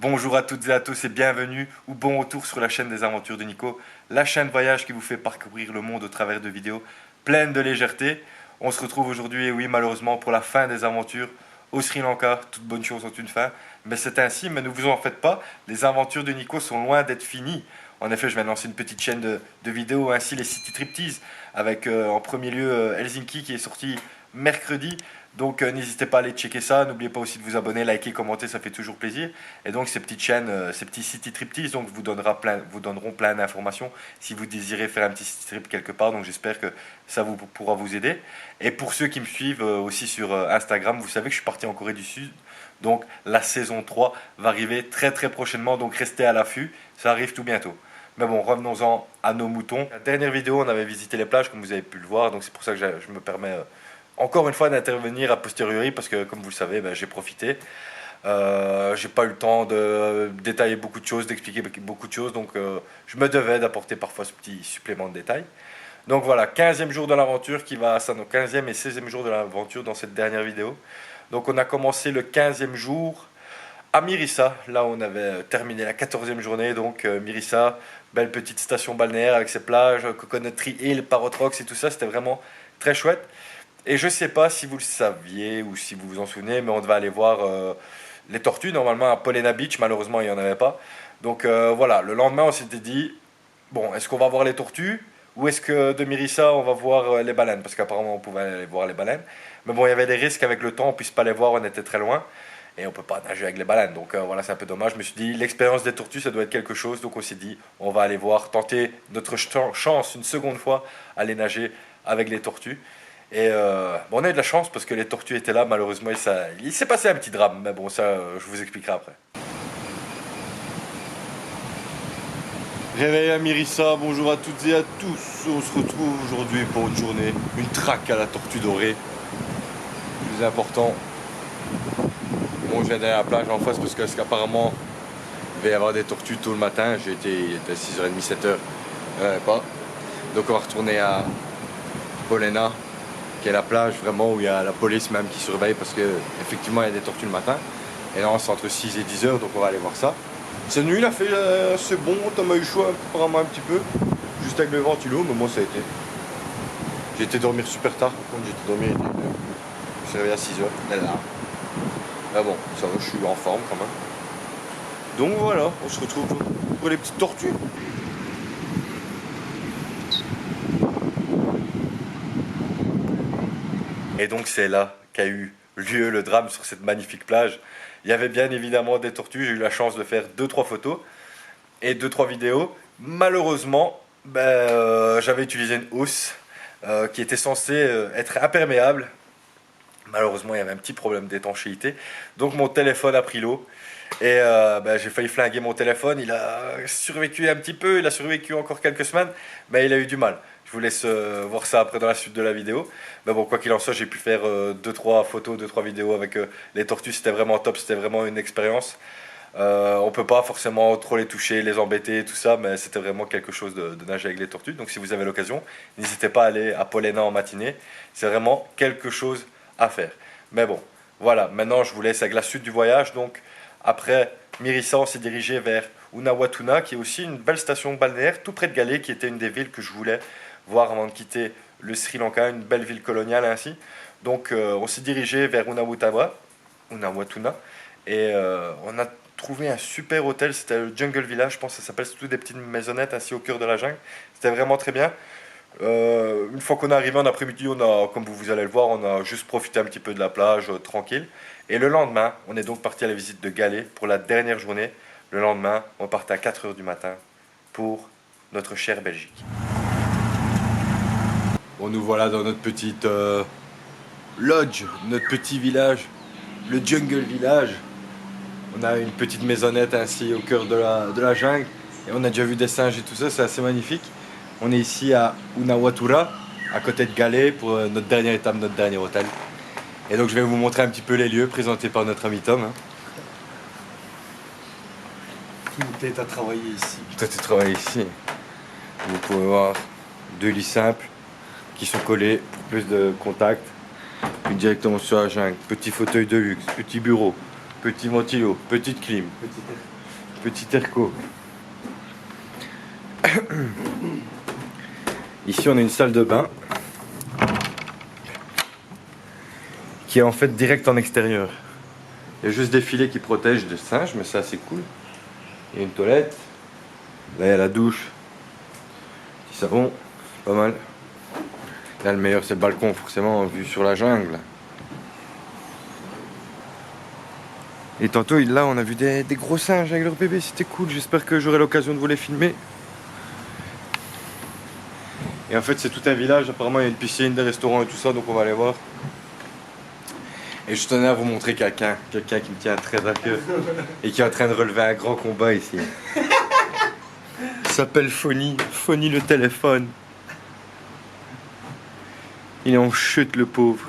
Bonjour à toutes et à tous et bienvenue ou bon retour sur la chaîne des aventures de Nico, la chaîne voyage qui vous fait parcourir le monde au travers de vidéos pleines de légèreté. On se retrouve aujourd'hui, et oui malheureusement, pour la fin des aventures au Sri Lanka. Toutes bonnes choses ont une fin, mais c'est ainsi, mais ne vous en faites pas, les aventures de Nico sont loin d'être finies. En effet, je vais lancer une petite chaîne de vidéos, ainsi les City Triptease, avec en premier lieu Helsinki qui est sorti mercredi. Donc n'hésitez pas à aller checker ça. N'oubliez pas aussi de vous abonner, liker, commenter, ça fait toujours plaisir. Et donc ces petites chaînes, ces petits City Triptease, donc vous donneront plein d'informations si vous désirez faire un petit city trip quelque part. Donc j'espère que ça pourra vous aider. Et pour ceux qui me suivent aussi sur Instagram, vous savez que je suis parti en Corée du Sud. Donc la saison 3 va arriver très très prochainement. Donc restez à l'affût, ça arrive tout bientôt. Mais bon, revenons-en à nos moutons. La dernière vidéo, on avait visité les plages, comme vous avez pu le voir. Donc c'est pour ça que je me permets encore une fois d'intervenir a posteriori, parce que comme vous le savez, j'ai profité. J'ai pas eu le temps de détailler beaucoup de choses, d'expliquer beaucoup de choses. Donc je me devais d'apporter parfois ce petit supplément de détails. Donc voilà, 15e jour de l'aventure qui va à ça, nos 15e et 16e jour de l'aventure dans cette dernière vidéo. Donc on a commencé le 15e jour à Mirissa, là on avait terminé la 14e journée, donc Mirissa, belle petite station balnéaire avec ses plages, Coconut Tree Hill, Parrot Rocks et tout ça, c'était vraiment très chouette. Et je ne sais pas si vous le saviez ou si vous vous en souvenez, mais on devait aller voir les tortues, normalement à Polena Beach, malheureusement il n'y en avait pas. Donc voilà, le lendemain on s'était dit, bon, est-ce qu'on va voir les tortues ou est-ce que de Mirissa on va voir les baleines? Parce qu'apparemment on pouvait aller voir les baleines. Mais bon, il y avait des risques avec le temps, on ne puisse pas les voir, on était très loin et on peut pas nager avec les baleines. Donc voilà, c'est un peu dommage. Je me suis dit, l'expérience des tortues, ça doit être quelque chose. Donc on s'est dit, on va aller voir, tenter notre chance une seconde fois, aller nager avec les tortues. Et bon, on a eu de la chance parce que les tortues étaient là. Malheureusement, il s'est passé un petit drame. Mais bon, ça, je vous expliquerai après. Réveil à Mirissa, bonjour à toutes et à tous. On se retrouve aujourd'hui pour une journée, une traque à la tortue dorée. Le plus important. Bon, je viens d'aller à la plage en face parce qu'apparemment il va y avoir des tortues tôt le matin. Il était 6h30, 7h, il n'y en avait pas. Donc on va retourner à Polena, qui est la plage vraiment où il y a la police même qui surveille parce qu'effectivement il y a des tortues le matin. Et là c'est entre 6 et 10h, donc on va aller voir ça. Cette nuit il a fait c'est bon, Thomas a eu chaud apparemment un petit peu, juste avec le ventilo, mais moi ça a été. J'ai été dormir super tard, par contre j'ai été dormir, je me suis réveillé à 6h, là. Ah bon, ça va, je suis en forme quand même. Donc voilà, on se retrouve pour les petites tortues. Et donc c'est là qu'a eu lieu le drame sur cette magnifique plage. Il y avait bien évidemment des tortues, j'ai eu la chance de faire 2-3 photos et 2-3 vidéos. Malheureusement, j'avais utilisé une housse qui était censée être imperméable. Malheureusement, il y avait un petit problème d'étanchéité. Donc mon téléphone a pris l'eau. Et j'ai failli flinguer mon téléphone. Il a survécu un petit peu. Il a survécu encore quelques semaines. Mais il a eu du mal. Je vous laisse voir ça après dans la suite de la vidéo. Mais bon, quoi qu'il en soit, j'ai pu faire 2-3 photos, 2-3 vidéos avec les tortues. C'était vraiment top. C'était vraiment une expérience. On peut pas forcément trop les toucher, les embêter, tout ça. Mais c'était vraiment quelque chose de nager avec les tortues. Donc si vous avez l'occasion, n'hésitez pas à aller à Polena en matinée. C'est vraiment quelque chose à faire. Mais bon, voilà, maintenant je vous laisse avec la suite du voyage. Donc après Mirissa, on s'est dirigé vers Unawatuna, qui est aussi une belle station balnéaire tout près de Galé, qui était une des villes que je voulais voir avant de quitter le Sri Lanka, une belle ville coloniale ainsi. Donc on s'est dirigé vers Unawatuna, et on a trouvé un super hôtel, c'était le Jungle Village, je pense que ça s'appelle, surtout des petites maisonnettes ainsi au cœur de la jungle. C'était vraiment très bien. Une fois qu'on est arrivé en après-midi, comme vous allez le voir, on a juste profité un petit peu de la plage, tranquille. Et le lendemain, on est donc parti à la visite de Galé pour la dernière journée. Le lendemain, on partait à 4h du matin pour notre chère Belgique. Bon, nous voilà dans notre petite lodge, notre petit village, le Jungle Village. On a une petite maisonnette ainsi au cœur de la jungle. Et on a déjà vu des singes et tout ça, c'est assez magnifique. On est ici à Unawatura, à côté de Galé, pour notre dernière étape, notre dernier hôtel. Et donc je vais vous montrer un petit peu les lieux présentés par notre ami Tom. Qui me plaît à travailler ici. Toi tu travailles ici. Vous pouvez voir 2 lits simples qui sont collés pour plus de contact. Puis directement sur la jungle. Petit fauteuil de luxe, petit bureau, Petit ventilo, petite clim, petit airco. Ici on a une salle de bain qui est en fait direct en extérieur. Il y a juste des filets qui protègent des singes, mais ça c'est cool. Il y a une toilette. Là il y a la douche. Petit savon, pas mal. Là le meilleur c'est le balcon forcément, vue sur la jungle. Et tantôt là on a vu des gros singes avec leur bébé, c'était cool, j'espère que j'aurai l'occasion de vous les filmer. Et en fait c'est tout un village, apparemment il y a une piscine, des restaurants et tout ça, donc on va aller voir. Et je tenais à vous montrer quelqu'un qui me tient très à cœur et qui est en train de relever un grand combat ici. Il s'appelle Fonny le téléphone. Il est en chute le pauvre.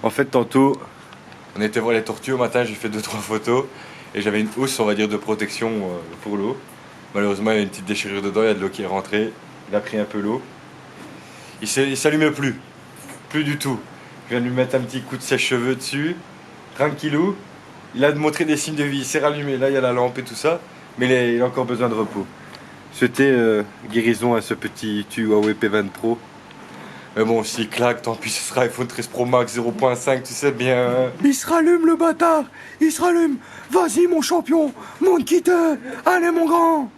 En fait tantôt, on était voir les tortues au matin, j'ai fait 2-3 photos et j'avais une housse on va dire de protection pour l'eau. Malheureusement il y a une petite déchirure dedans, il y a de l'eau qui est rentrée, il a pris un peu l'eau. Il s'allume plus du tout. Je viens de lui mettre un petit coup de sèche-cheveux dessus, tranquillou. Il a montré des signes de vie, il s'est rallumé, là il y a la lampe et tout ça, mais il a encore besoin de repos. C'était guérison à ce petit Huawei P20 Pro. Mais bon, s'il claque, tant pis, ce sera iPhone 13 Pro Max 0.5, tu sais bien. Il se rallume le bâtard, il se rallume. Vas-y mon champion, monte quitte. Allez mon grand,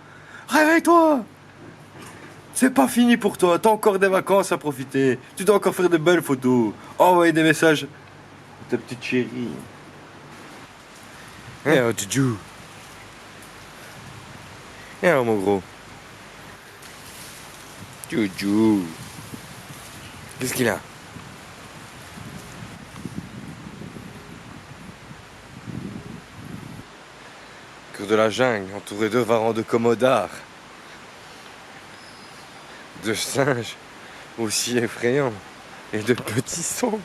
réveille-toi. C'est pas fini pour toi, t'as encore des vacances à profiter. Tu dois encore faire de belles photos. Envoyer des messages à ta petite chérie. Eh oh Juju. Eh oh mon gros. Juju. Qu'est-ce qu'il a? Cœur de la jungle, entouré de varans de commodards. De singes aussi effrayants et de petits sangliers.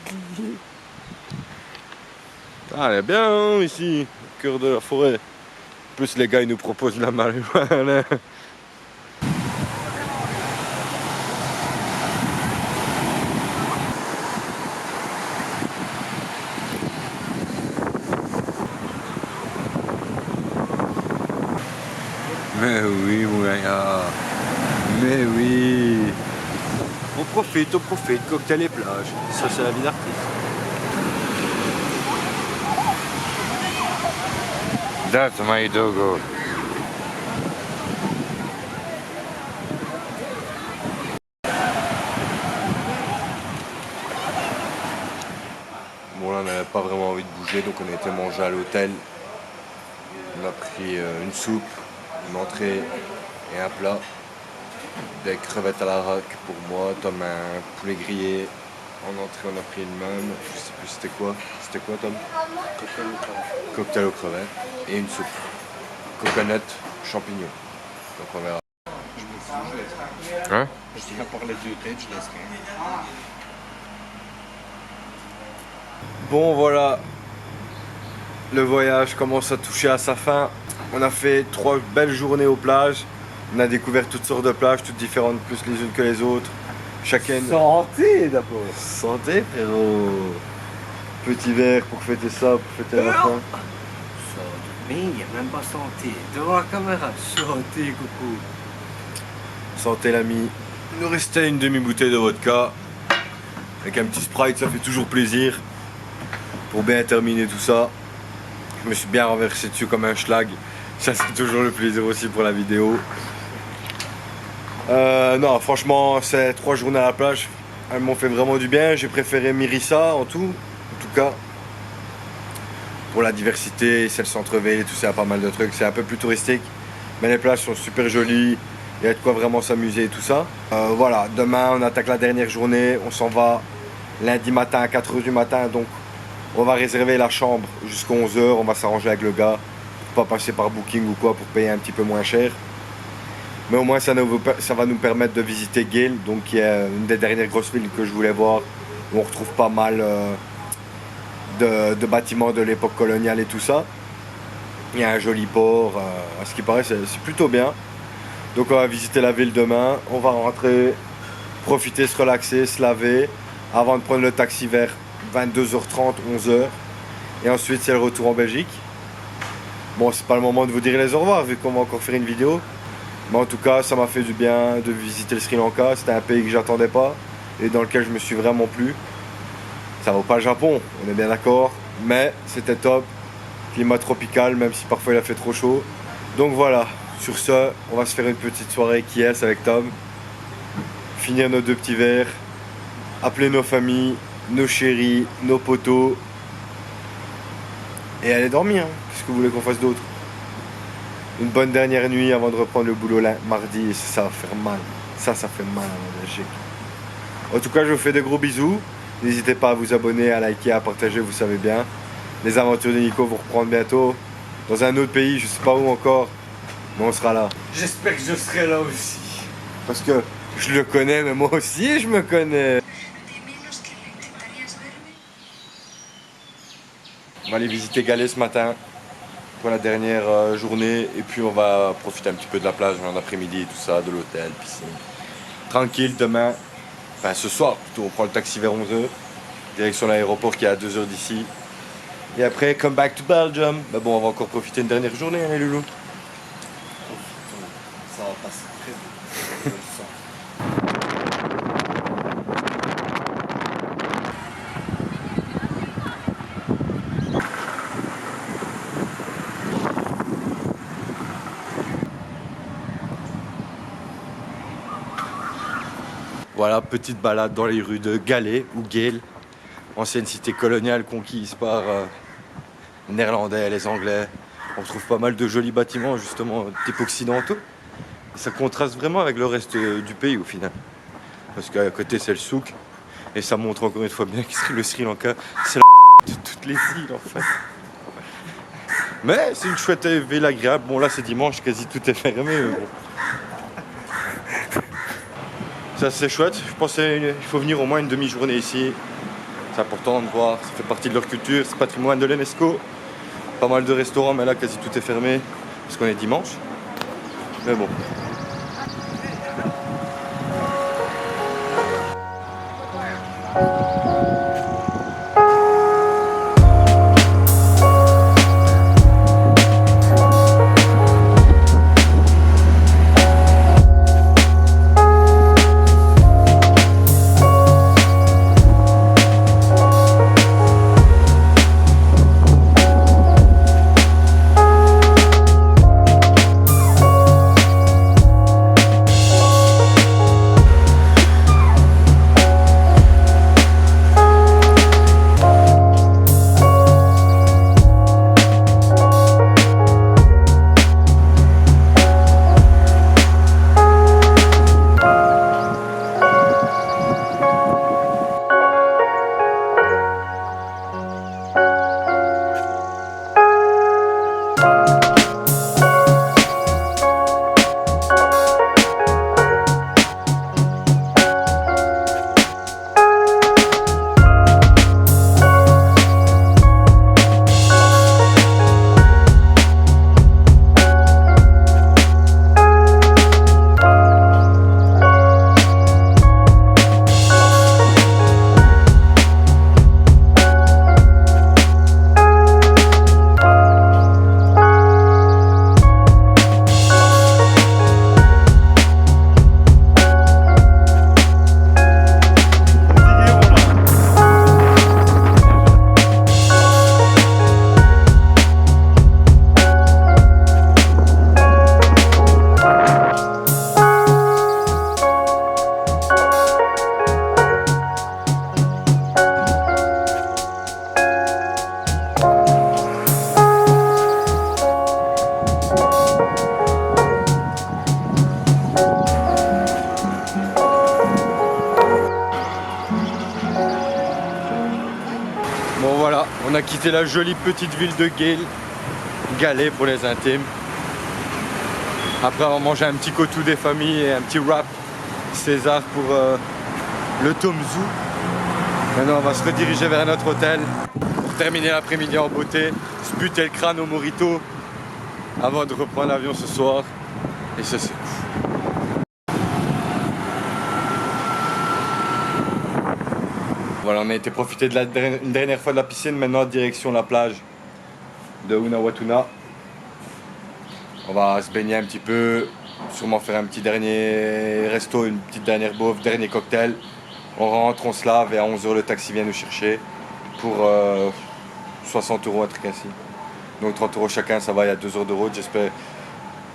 Ah, elle est bien hein, ici, au cœur de la forêt. En plus, les gars ils nous proposent de la marijuana. Mais oui, mon gars. Mais oui. On profite, cocktail et plage. Ça, c'est la vie d'artiste. That's my doggo. Bon, là, on n'avait pas vraiment envie de bouger, donc on a été manger à l'hôtel. On a pris une soupe, une entrée et un plat. Des crevettes à la raque pour moi, Tom un poulet grillé. En entrée on a pris une même, je sais plus c'était quoi. C'était quoi Tom? Cocktail aux crevettes et une soupe. Coconut, champignons. Donc on verra. Je me fous, je laisse. Hein? Je dis à part les deux têtes, je laisse rien. Bon voilà. Le voyage commence à toucher à sa fin. On a fait 3 belles journées aux plages. On a découvert toutes sortes de plages, toutes différentes plus les unes que les autres. Chacune. Santé d'abord. Santé frérot. Petit verre pour fêter ça, pour fêter la fin. Mais il n'y a même pas santé. Devant la caméra, santé coucou. Santé l'ami. Il nous restait une demi-bouteille de vodka. Avec un petit Sprite, ça fait toujours plaisir. Pour bien terminer tout ça. Je me suis bien renversé dessus comme un schlag. Ça c'est toujours le plaisir aussi pour la vidéo. Non franchement ces 3 journées à la plage, elles m'ont fait vraiment du bien. J'ai préféré Mérissa en tout cas. Pour la diversité, c'est le centre-ville et tout ça, il y a pas mal de trucs. C'est un peu plus touristique. Mais les plages sont super jolies. Il y a de quoi vraiment s'amuser et tout ça. Voilà, demain on attaque la dernière journée. On s'en va lundi matin à 4 h du matin. Donc on va réserver la chambre jusqu'à 11 h. On va s'arranger avec le gars. Pas passer par Booking ou quoi pour payer un petit peu moins cher. Mais au moins ça va nous permettre de visiter Gale, donc qui est une des dernières grosses villes que je voulais voir, où on retrouve pas mal de bâtiments de l'époque coloniale et tout ça. Il y a un joli port, à ce qui paraît c'est plutôt bien. Donc on va visiter la ville demain, on va rentrer, profiter, se relaxer, se laver, avant de prendre le taxi vers 22 h 30, 11 h. Et ensuite c'est le retour en Belgique. Bon, c'est pas le moment de vous dire les au revoir vu qu'on va encore faire une vidéo. Mais en tout cas, ça m'a fait du bien de visiter le Sri Lanka. C'était un pays que j'attendais pas et dans lequel je me suis vraiment plu. Ça vaut pas le Japon, on est bien d'accord, mais c'était top. Climat tropical, même si parfois il a fait trop chaud. Donc voilà, sur ce, on va se faire une petite soirée qui est avec Tom. Finir nos 2 petits verres, appeler nos familles, nos chéris, nos potos. Et aller dormir, hein. Qu'est-ce que vous voulez qu'on fasse d'autre? Une bonne dernière nuit avant de reprendre le boulot mardi, et ça va faire mal. Ça fait mal à la Belgique. En tout cas, je vous fais de gros bisous. N'hésitez pas à vous abonner, à liker, à partager, vous savez bien. Les aventures de Nico vont reprendre bientôt. Dans un autre pays, je sais pas où encore, mais on sera là. J'espère que je serai là aussi. Parce que je le connais, mais moi aussi je me connais. On va aller visiter Galets ce matin pour la dernière journée et puis on va profiter un petit peu de la plage en après-midi, tout ça, de l'hôtel, piscine. Tranquille demain, enfin ce soir plutôt, on prend le taxi vers 11h, direction l'aéroport qui est à 2h d'ici. Et après, come back to Belgium. Mais bon, on va encore profiter une dernière journée, hein, les loulous. Ça va passer très vite. Je le sens. Voilà, petite balade dans les rues de Galets ou Gale, ancienne cité coloniale conquise par les Néerlandais, les Anglais. On retrouve pas mal de jolis bâtiments justement type occidentaux. Et ça contraste vraiment avec le reste du pays au final. Parce qu'à côté c'est le souk. Et ça montre encore une fois bien que le Sri Lanka, c'est la de toutes les îles en fait. Mais c'est une chouette ville agréable. Bon là c'est dimanche, quasi tout est fermé. Mais bon. Ça c'est chouette, je pensais qu'il faut venir au moins une demi-journée ici. C'est important de voir, ça fait partie de leur culture, c'est patrimoine de l'UNESCO. Pas mal de restaurants, mais là quasi tout est fermé, parce qu'on est dimanche. Mais bon. Bon voilà, on a quitté la jolie petite ville de Gale, Galets pour les intimes. Après avoir mangé un petit cotou des familles et un petit wrap César pour le Tom Zoo. Maintenant on va se rediriger vers notre hôtel pour terminer l'après-midi en beauté, se buter le crâne au mojito avant de reprendre l'avion ce soir. Et ça c'est cool. Voilà, on a été profiter de une dernière fois de la piscine, maintenant direction la plage de Unawatuna. On va se baigner un petit peu, sûrement faire un petit dernier resto, une petite dernière bouffe, dernier cocktail. On rentre, on se lave et à 11 h le taxi vient nous chercher pour 60 €, un truc ainsi. Donc 30 € chacun, ça va, il y a 2 heures de route, j'espère.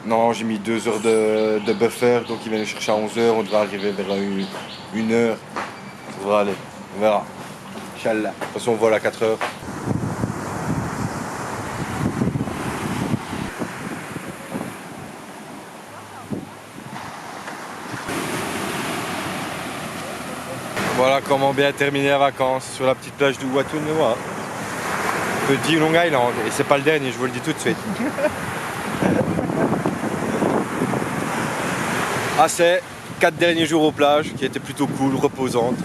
Non, j'ai mis 2 heures de buffer, donc il vient nous chercher à 11 h, on devrait arriver vers 1 heure. Ça devrait aller, on verra. Inch'Allah. De toute façon, on vole à 4 heures. Voilà comment bien terminer la vacances sur la petite plage du Watunua. Petit Long Island, et c'est pas le dernier, je vous le dis tout de suite. Ah, c'est 4 derniers jours aux plages qui étaient plutôt cool, reposantes.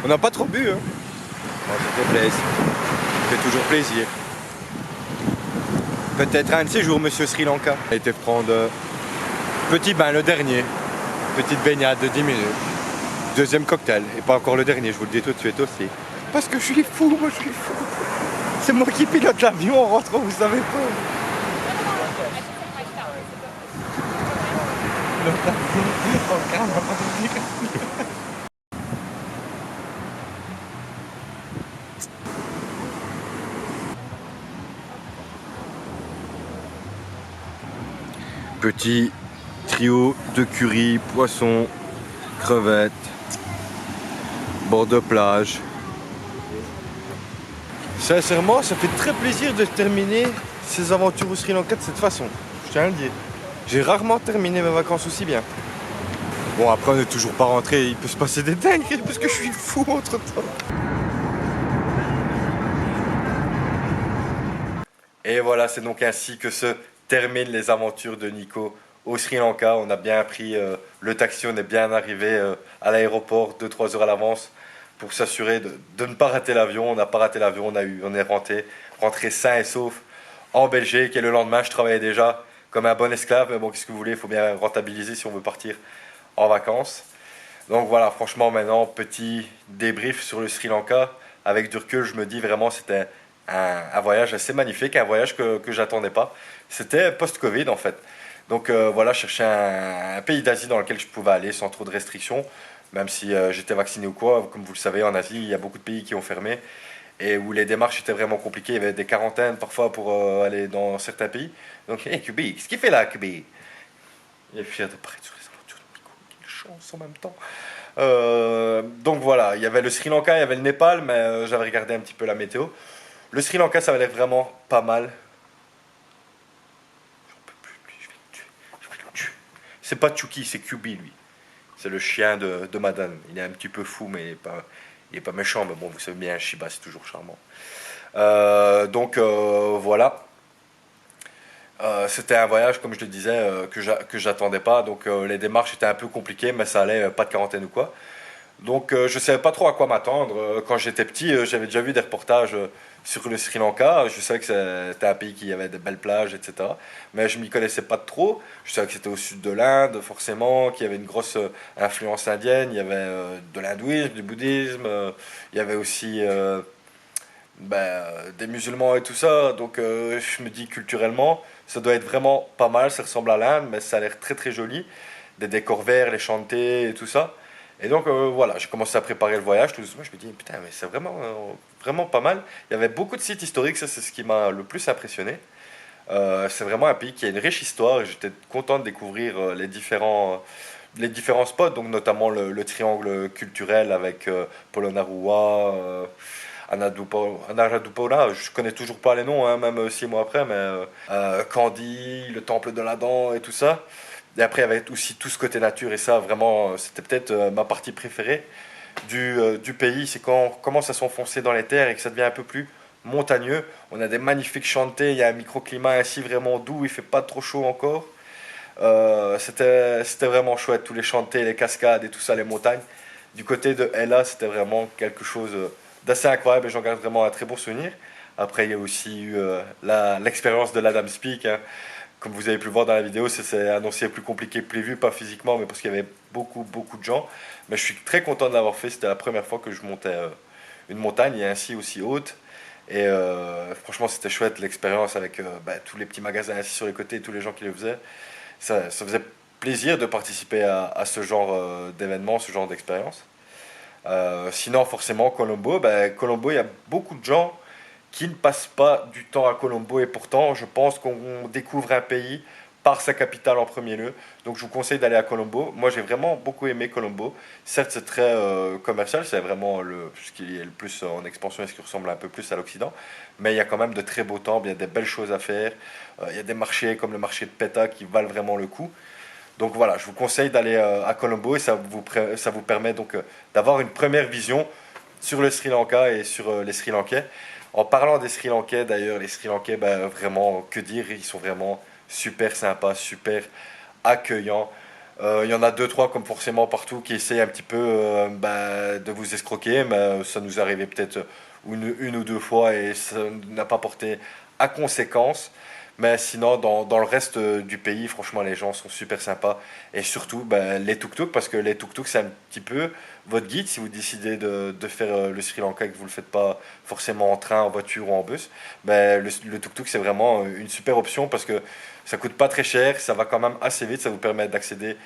On n'a pas trop bu, hein. Bon, ça fait plaisir. Ça fait toujours plaisir. Peut-être un de ces jours, monsieur Sri Lanka. On a été prendre petit bain, le dernier. Petite baignade de 10 minutes. Deuxième cocktail, et pas encore le dernier, je vous le dis tout de suite aussi. Parce que je suis fou, moi je suis fou. C'est moi qui pilote l'avion en rentrant, vous savez pas. Petit trio de curry, poisson, crevettes, bord de plage. Sincèrement, ça fait très plaisir de terminer ces aventures au Sri Lanka de cette façon. Je tiens à le dire. J'ai rarement terminé mes vacances aussi bien. Bon, après, on n'est toujours pas rentré. Il peut se passer des dingueries parce que je suis fou entre temps. Et voilà, c'est donc ainsi que se terminent les aventures de Nico au Sri Lanka. On a bien pris le taxi, on est bien arrivé à l'aéroport 2-3 heures à l'avance pour s'assurer de ne pas rater l'avion. On n'a pas raté l'avion, on est rentré sain et sauf en Belgique. Et le lendemain, je travaillais déjà comme un bon esclave. Mais bon, qu'est-ce que vous voulez, il faut bien rentabiliser si on veut partir en vacances. Donc voilà, franchement, maintenant, petit débrief sur le Sri Lanka. Avec du recul, je me dis vraiment c'était un voyage assez magnifique, un voyage que j'attendais pas. C'était post-Covid en fait. Donc voilà, je cherchais un pays d'Asie dans lequel je pouvais aller sans trop de restrictions, même si j'étais vacciné ou quoi. Comme vous le savez, en Asie, il y a beaucoup de pays qui ont fermé et où les démarches étaient vraiment compliquées. Il y avait des quarantaines parfois pour aller dans certains pays. Donc, hey, Kubi, qu'est-ce qu'il fait là, Kubi? Il est fier de paraître sur les aventures de Nico. Quelle chance en même temps. Donc voilà, il y avait le Sri Lanka, il y avait le Népal, mais j'avais regardé un petit peu la météo. Le Sri Lanka, ça avait l'air vraiment pas mal. J'en peux plus, lui, je vais le tuer. Je vais le tuer. C'est pas Chucky, c'est Kubi, lui. C'est le chien de Madame. Il est un petit peu fou, mais il est pas méchant. Mais bon, vous savez bien, Shiba, c'est toujours charmant. Donc voilà. C'était un voyage, comme je le disais, que j'attendais pas. Donc les démarches étaient un peu compliquées, mais ça allait, pas de quarantaine ou quoi. Donc je savais pas trop à quoi m'attendre. Quand j'étais petit, j'avais déjà vu des reportages sur le Sri Lanka. Je savais que c'était un pays qui avait de belles plages, etc. Mais je m'y connaissais pas trop. Je savais que c'était au sud de l'Inde, forcément, qu'il y avait une grosse influence indienne. Il y avait de l'hindouisme, du bouddhisme. Il y avait aussi des musulmans et tout ça. Donc je me dis culturellement, ça doit être vraiment pas mal. Ça ressemble à l'Inde, mais ça a l'air très très joli. Des décors verts, les chantés et tout ça. Et donc voilà, j'ai commencé à préparer le voyage tout doucement. Je me dis, putain, mais c'est vraiment, vraiment pas mal. Il y avait beaucoup de sites historiques, ça c'est ce qui m'a le plus impressionné. C'est vraiment un pays qui a une riche histoire et j'étais content de découvrir les différents spots, donc notamment le triangle culturel avec Polonnaruwa, Anaradupona, je connais toujours pas les noms, hein, même 6 mois après, mais Kandy, le temple de l'Adam et tout ça. Et après, il y avait aussi tout ce côté nature, et ça, vraiment, c'était peut-être ma partie préférée du pays. C'est quand on commence à s'enfoncer dans les terres et que ça devient un peu plus montagneux. On a des magnifiques chantés, il y a un microclimat ainsi vraiment doux, il fait pas trop chaud encore. C'était vraiment chouette, tous les chantés, les cascades et tout ça, les montagnes. Du côté de Ella, c'était vraiment quelque chose d'assez incroyable et j'en garde vraiment un très bon souvenir. Après, il y a aussi eu l'expérience de l'Adam Peak, hein. Comme vous avez pu le voir dans la vidéo, c'est annoncé plus compliqué que prévu, pas physiquement, mais parce qu'il y avait beaucoup de gens. Mais je suis très content de l'avoir fait, c'était la première fois que je montais une montagne et ainsi aussi haute. Et franchement, c'était chouette l'expérience avec tous les petits magasins assis sur les côtés et tous les gens qui le faisaient. Ça faisait plaisir de participer à ce genre d'événement, ce genre d'expérience. Sinon, forcément, Colombo, Colombo, il y a beaucoup de gens qui ne passent pas du temps à Colombo et pourtant, je pense qu'on découvre un pays par sa capitale en premier lieu. Donc, je vous conseille d'aller à Colombo. Moi, j'ai vraiment beaucoup aimé Colombo. Certes, c'est très commercial, c'est vraiment ce qui est le plus en expansion et ce qui ressemble un peu plus à l'Occident. Mais il y a quand même de très beaux temples, il y a des belles choses à faire. Il y a des marchés comme le marché de Petta qui valent vraiment le coup. Donc voilà, je vous conseille d'aller à Colombo et ça vous permet donc d'avoir une première vision sur le Sri Lanka et sur les Sri Lankais. En parlant des Sri Lankais d'ailleurs, les Sri Lankais, vraiment, que dire, ils sont vraiment super sympas, super accueillants. Il y en a deux, trois comme forcément partout qui essayent un petit peu de vous escroquer, mais ça nous est arrivé peut-être une ou deux fois et ça n'a pas porté à conséquence. Mais sinon, dans le reste du pays, franchement, les gens sont super sympas. Et surtout, les tuk-tuk, parce que les tuk-tuk, c'est un petit peu votre guide si vous décidez de faire le Sri Lanka et que vous ne le faites pas forcément en train, en voiture ou en bus. Le tuk-tuk, c'est vraiment une super option parce que ça coûte pas très cher, ça va quand même assez vite, ça vous permet d'accéder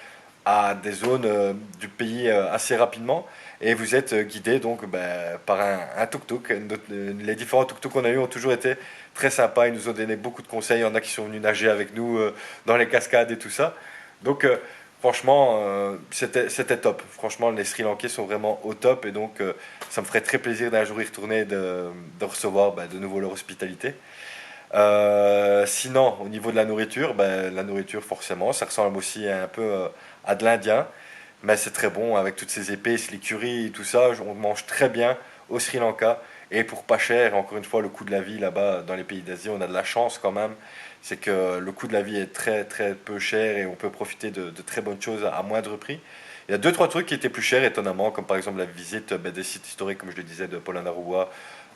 à des zones du pays assez rapidement. Et vous êtes guidé donc par un tuk-tuk. Les différents tuk-tuk qu'on a eu ont toujours été très sympas. Ils nous ont donné beaucoup de conseils. Il y en a qui sont venus nager avec nous dans les cascades et tout ça. Donc franchement, c'était top. Franchement, les Sri Lankais sont vraiment au top. Et donc ça me ferait très plaisir d'un jour y retourner et de recevoir de nouveau leur hospitalité. Sinon, au niveau de la nourriture forcément, ça ressemble aussi un peu à de l'Indien, mais c'est très bon avec toutes ces épices, les currys et tout ça. On mange très bien au Sri Lanka et pour pas cher. Encore une fois, le coût de la vie là-bas, dans les pays d'Asie, on a de la chance quand même. C'est que le coût de la vie est très très peu cher et on peut profiter de très bonnes choses à moindre prix. Il y a deux trois trucs qui étaient plus chers étonnamment, comme par exemple la visite des sites historiques, comme je le disais, de Polonnaruwa,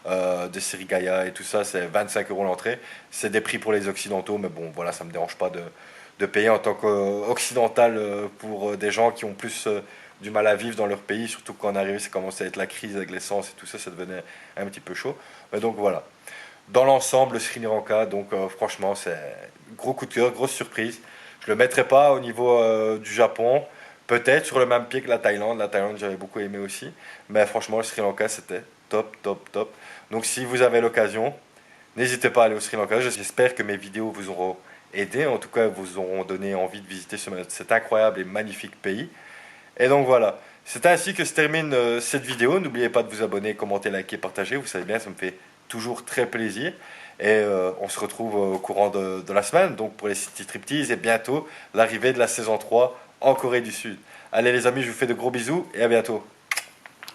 de Sirigaya et tout ça, c'est 25 € l'entrée. C'est des prix pour les Occidentaux, mais bon, voilà, ça me dérange pas de payer en tant qu'occidental pour des gens qui ont plus du mal à vivre dans leur pays, surtout quand on est arrivé, ça commençait à être la crise avec l'essence et tout ça, ça devenait un petit peu chaud. Mais donc voilà. Dans l'ensemble, le Sri Lanka, donc franchement, c'est gros coup de cœur, grosse surprise. Je le mettrai pas au niveau du Japon, peut-être sur le même pied que la Thaïlande. La Thaïlande, j'avais beaucoup aimé aussi. Mais franchement, le Sri Lanka, c'était top, top, top. Donc si vous avez l'occasion, n'hésitez pas à aller au Sri Lanka. J'espère que mes vidéos vous auront aidé, en tout cas vous auront donné envie de visiter cet incroyable et magnifique pays. Et donc voilà, c'est ainsi que se termine cette vidéo. N'oubliez pas de vous abonner, commenter, liker, partager. Vous savez bien, ça me fait toujours très plaisir. Et on se retrouve au courant de la semaine, donc pour les City Striptease et bientôt l'arrivée de la saison 3 en Corée du Sud. Allez les amis, je vous fais de gros bisous et à bientôt.